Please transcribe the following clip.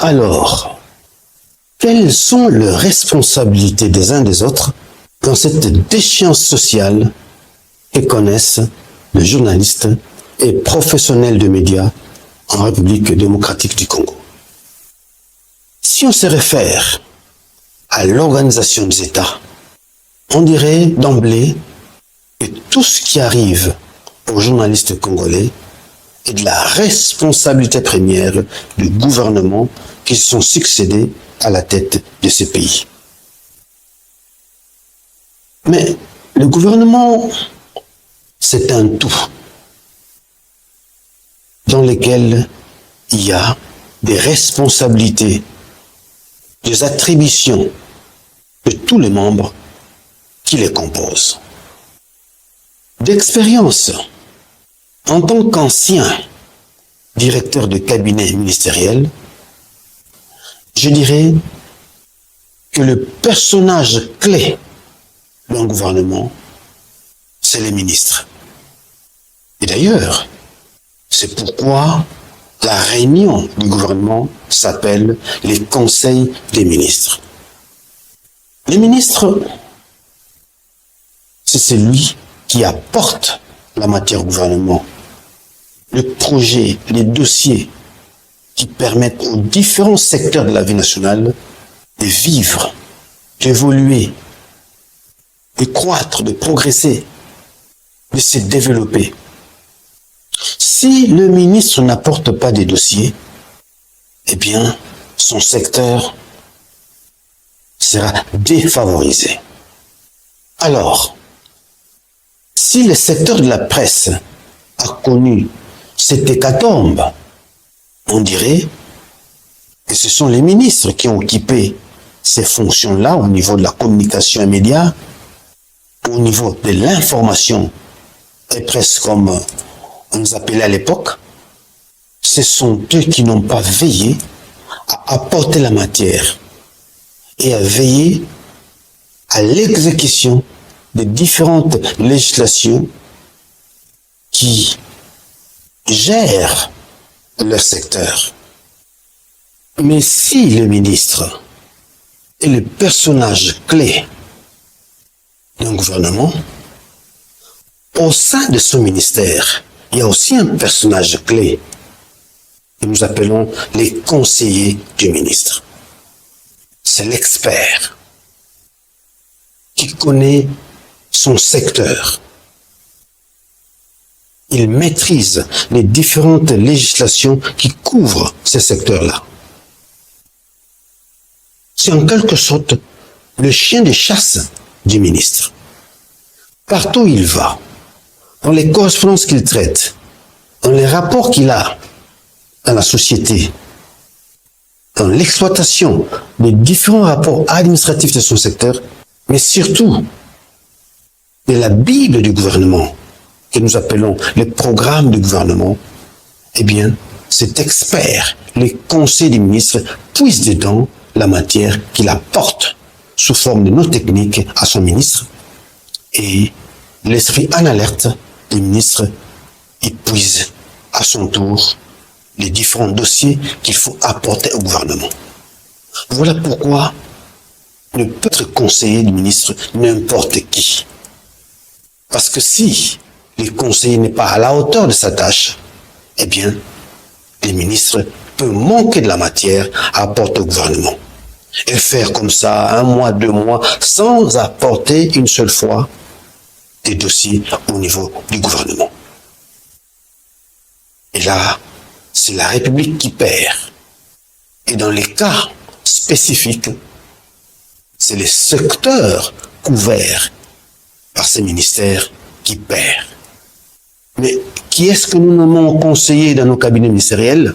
Alors, quelles sont les responsabilités des uns des autres dans cette déchéance sociale que connaissent les journalistes et professionnels de médias en République démocratique du Congo? Si on se réfère à l'organisation des États, on dirait d'emblée que tout ce qui arrive aux journalistes congolais est de la responsabilité première du gouvernement qui se sont succédés à la tête de ces pays. Mais le gouvernement, c'est un tout dans lequel il y a des responsabilités, des attributions de tous les membres qui les composent. D'expérience, en tant qu'ancien directeur de cabinet ministériel, je dirais que le personnage clé d'un gouvernement, c'est les ministres. Et d'ailleurs, c'est pourquoi la réunion du gouvernement s'appelle les conseils des ministres. Les ministres, c'est celui qui apporte la matière au gouvernement, le projet, les dossiers qui permettent aux différents secteurs de la vie nationale de vivre, d'évoluer, de croître, de progresser, de se développer. Si le ministre n'apporte pas des dossiers, eh bien, son secteur sera défavorisé. Alors, si le secteur de la presse a connu cette hécatombe, on dirait que ce sont les ministres qui ont occupé ces fonctions-là au niveau de la communication et médias, au niveau de l'information et presse comme on nous appelait à l'époque. Ce sont eux qui n'ont pas veillé à apporter la matière et à veiller à l'exécution des différentes législations qui gèrent leur secteur. Mais si le ministre est le personnage clé d'un gouvernement, au sein de son ministère, il y a aussi un personnage clé que nous appelons les conseillers du ministre. C'est l'expert qui connaît son secteur. Il maîtrise les différentes législations qui couvrent ces secteurs-là. C'est en quelque sorte le chien de chasse du ministre. Partout où il va, dans les correspondances qu'il traite, dans les rapports qu'il a dans la société, dans l'exploitation des différents rapports administratifs de son secteur, mais surtout de la Bible du gouvernement, que nous appelons les programmes du gouvernement, eh bien, cet expert, les conseils des ministres, puise dedans la matière qu'il apporte sous forme de notes techniques à son ministre, et l'esprit en alerte des ministres épuise à son tour les différents dossiers qu'il faut apporter au gouvernement. Voilà pourquoi ne peut être conseiller du ministre n'importe qui. Parce que si le conseiller n'est pas à la hauteur de sa tâche, eh bien, le ministre peut manquer de la matière à apporter au gouvernement. Et faire comme ça 1 mois, 2 mois, sans apporter une seule fois des dossiers au niveau du gouvernement. Et là, c'est la République qui perd. Et dans les cas spécifiques, c'est les secteurs couverts par ces ministères qui perdent. Mais qui est-ce que nous nommons conseillers dans nos cabinets ministériels?